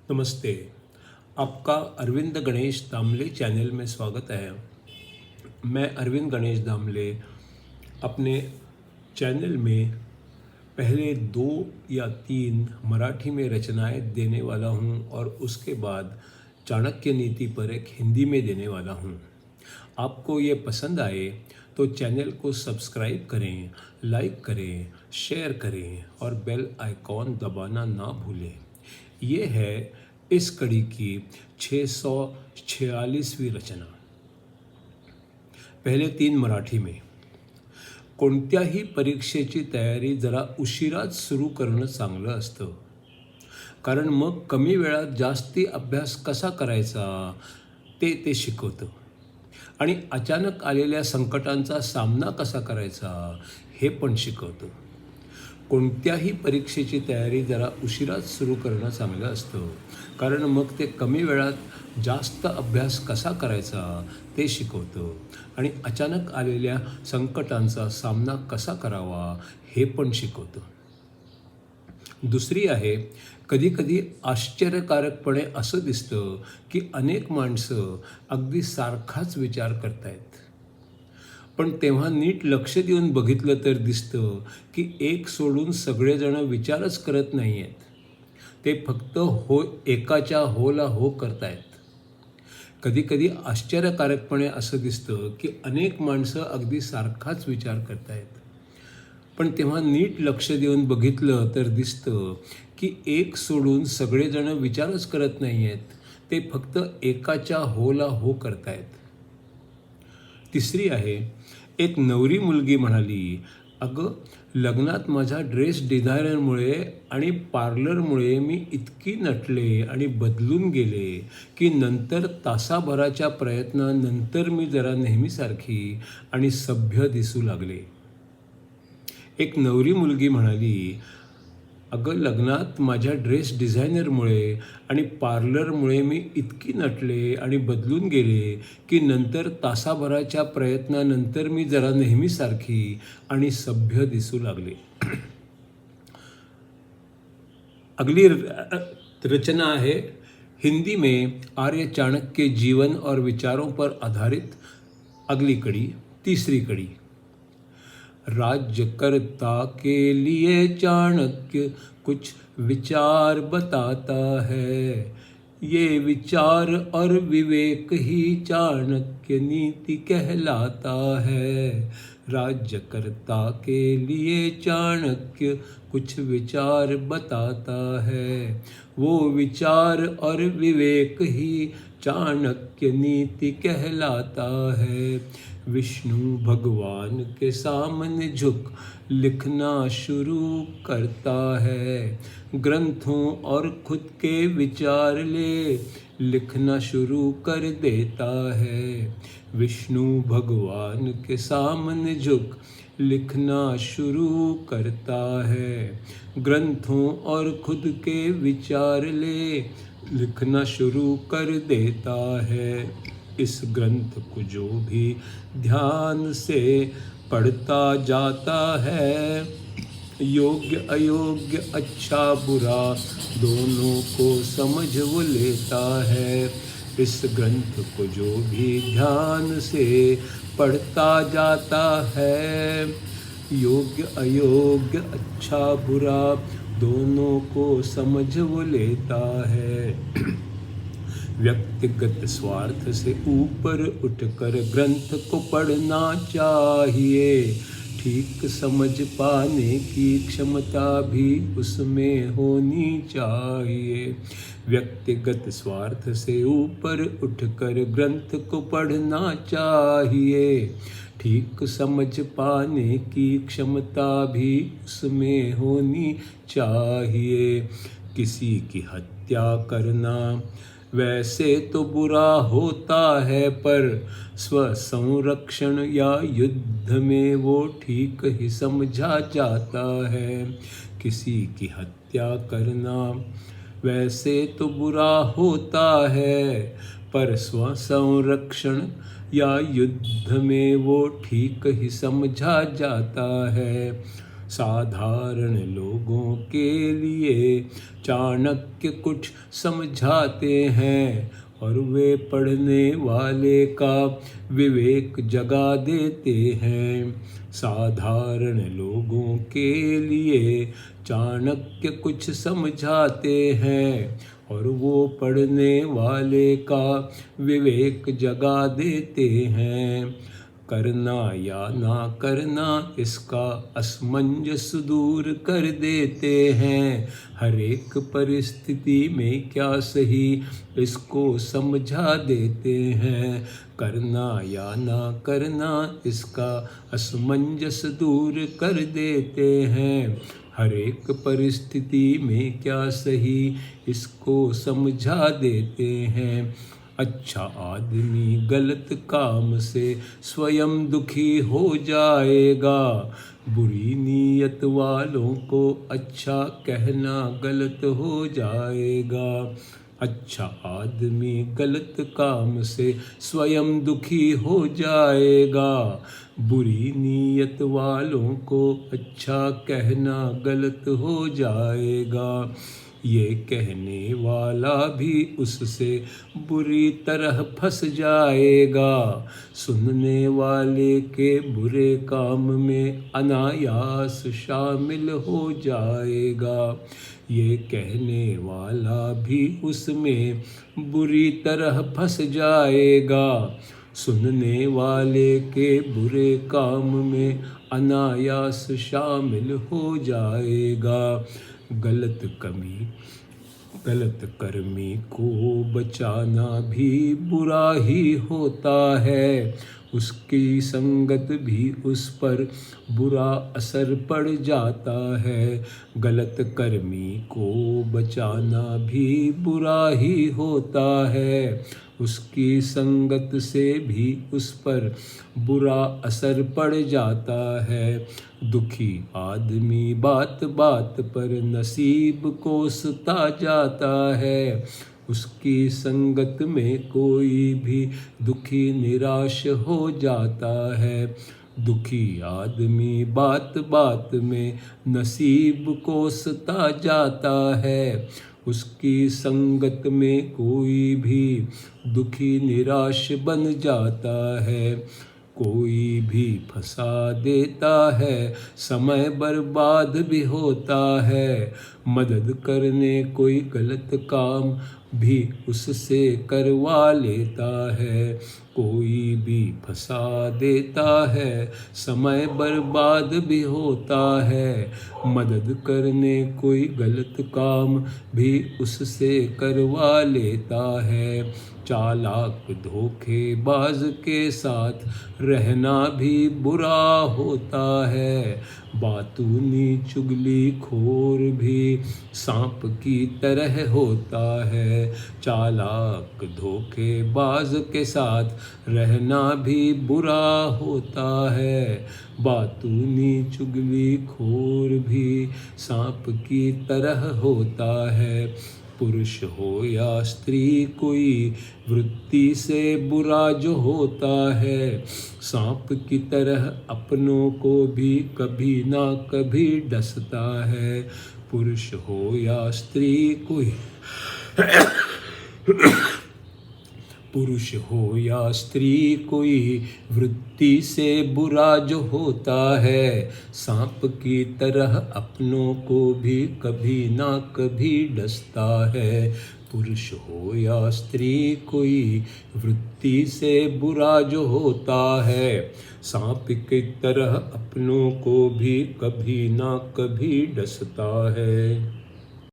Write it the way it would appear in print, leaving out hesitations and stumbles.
नमस्ते। आपका अरविंद गणेश दामले चैनल में स्वागत है। मैं अरविंद गणेश दामले अपने चैनल में पहले 2 या 3 मराठी में रचनाएं देने वाला हूं और उसके बाद चाणक्य नीति पर एक हिंदी में देने वाला हूं। आपको ये पसंद आए तो चैनल को सब्सक्राइब करें, लाइक करें, शेयर करें और बेल आइकॉन दबाना ना भूलें। ये है इस कड़ी की 646वीं रचना। पहले 3 मराठी में। कोणत्याही परीक्षेची तयारी जरा उशिराच सुरू करणं चांगलं असतं, कारण मग कमी वेळात जास्ती अभ्यास कसा करायचा ते शिकवतं आणि अचानक आलेल्या संकटांचा सामना कसा करायचा हे पण शिकवतं. कोणत्याही परीक्षेची तयारी जरा उशिराच सुरू करणं चांगलं असतं, कारण मग ते कमी वेळात जास्त अभ्यास कसा करायचा ते शिकवतं आणि अचानक आलेल्या संकटांचा सामना कसा करावा हे पण शिकवतं. दुसरी आहे, कधीकधी आश्चर्यकारकपणे असं दिसतं की अनेक माणसं अगदी सारखाच विचार करतायत. पण तेव्हा नीट लक्ष देऊन बघितलं तर दिसतं की एक सोडून सगळेजण विचारच करत नाही आहेत. ते फक्त एकाच्या होला हो करतायत. कधीकधी आश्चर्यकारकपणे असं दिसतं की अनेक माणसं अगदी सारखाच विचार करतायत. पण तेव्हा नीट लक्ष देऊन बघितलं तर दिसतं की एक सोडून सगळेजण विचारच करत नाही आहेत. ते फक्त एकाच्या होला हो करतायत. तिसरी आहे, एक नवरी मुलगी म्हणाली, अगं लग्नात माझ्या ड्रेस डिझायनरमुळे आणि पार्लरमुळे मी इतकी नटले आणि बदलून गेले की नंतर तासाभराच्या प्रयत्नानंतर मी जरा नेहमीसारखी आणि सभ्य दिसू लागले. एक नवरी मुलगी म्हणाली, अगं लग्नात माझ्या ड्रेस डिझायनरमुळे आणि पार्लरमुळे मी इतकी नटले आणि बदलून गेले की नंतर तासाभराच्या प्रयत्नानंतर मी जरा नेहमीसारखी आणि सभ्य दिसू लागले. अगली रचना है हिंदी में आर्य चाणक्य जीवन और विचारों पर आधारित अगली कड़ी, तीसरी कड़ी। राज्यकर्ता के लिए चाणक्य कुछ विचार बताता है, ये विचार और विवेक ही चाणक्य नीति कहलाता है। राज्यकर्ता के लिए चाणक्य कुछ विचार बताता है, वो विचार और विवेक ही चाणक्य नीति कहलाता है। विष्णु भगवान के सामने झुक लिखना शुरू करता है, ग्रंथों और खुद के विचार ले लिखना शुरू कर देता है। विष्णु भगवान के सामने झुक लिखना शुरू करता है, ग्रंथों और खुद के विचार ले लिखना शुरू कर देता है। इस ग्रंथ को जो भी ध्यान से पढ़ता जाता है, योग्य अयोग्य अच्छा बुरा दोनों को समझ वो लेता है। इस ग्रंथ को जो भी ध्यान से पढ़ता जाता है, योग्य अयोग्य अच्छा बुरा दोनों को समझ वो लेता है। व्यक्तिगत स्वार्थ से ऊपर उठकर ग्रंथ को पढ़ना चाहिए, ठीक समझ पाने की क्षमता भी उसमें होनी चाहिए। व्यक्तिगत स्वार्थ से ऊपर उठकर ग्रंथ को पढ़ना चाहिए, ठीक समझ पाने की क्षमता भी उसमें होनी चाहिए। किसी की हत्या करना वैसे तो बुरा होता है, पर स्वसंरक्षण या युद्ध में वो ठीक ही समझा जाता है। किसी की हत्या करना वैसे तो बुरा होता है, पर स्वसंरक्षण या युद्ध में वो ठीक ही समझा जाता है। साधारण लोगों के लिए चाणक्य कुछ समझाते हैं और वे पढ़ने वाले का विवेक जगा देते हैं। साधारण लोगों के लिए चाणक्य कुछ समझाते हैं और वो पढ़ने वाले का विवेक जगा देते हैं। करना या ना करना इसका असमंजस दूर कर देते हैं। हर एक परिस्थिति में क्या सही इसको समझा देते हैं। करना या ना करना इसका असमंजस दूर कर देते हैं। हर एक परिस्थिति में क्या सही इसको समझा देते हैं। अच्छा आदमी गलत काम से स्वयं दुखी हो जाएगा। बुरी नीयत वालों को अच्छा कहना गलत हो जाएगा। अच्छा आदमी गलत काम से स्वयं दुखी हो जाएगा। बुरी नीयत वालों को अच्छा कहना गलत हो जाएगा। ये कहने वाला भी उससे बुरी तरह फंस जाएगा। सुनने वाले के बुरे काम में अनायास शामिल हो जाएगा। ये कहने वाला भी उसमें बुरी तरह फंस जाएगा। सुनने वाले के बुरे काम में अनायास शामिल हो जाएगा। गलत कर्मी को बचाना भी बुरा ही होता है। उसकी संगत भी उस पर बुरा असर पड़ जाता है। गलत कर्मी को बचाना भी बुरा ही होता है। उसकी संगत से भी उस पर बुरा असर पड़ जाता है। दुखी आदमी बात बात पर नसीब कोसता जाता है। उसकी संगत में कोई भी दुखी निराश हो जाता है। दुखी आदमी बात बात में नसीब कोसता जाता है। उसकी संगत में कोई भी दुखी निराश बन जाता है। कोई भी फंसा देता है, समय बर्बाद भी होता है। मदद करने कोई गलत काम भी उससे करवा लेता है। कोई भी फंसा देता है, समय बर्बाद भी होता है। मदद करने कोई गलत काम भी उससे करवा लेता है। चालाक धोखेबाज के साथ रहना भी बुरा होता है। बातूनी चुगलीखोर भी सांप की तरह होता है। चालाक धोखेबाज के साथ रहना भी बुरा होता है। बातूनी चुगलीखोर भी सांप की तरह होता है। पुरुष हो या स्त्री कोई वृत्ति से बुरा जो होता है, सांप की तरह अपनों को भी कभी ना कभी डसता है। पुरुष हो या स्त्री कोई पुरुष हो या स्त्री कोई वृत्ति से बुरा जो होता है, सांप की तरह अपनों को भी कभी ना कभी डसता है। पुरुष हो या स्त्री कोई वृत्ति से बुरा जो होता है, सांप की तरह अपनों को भी कभी ना कभी डसता है।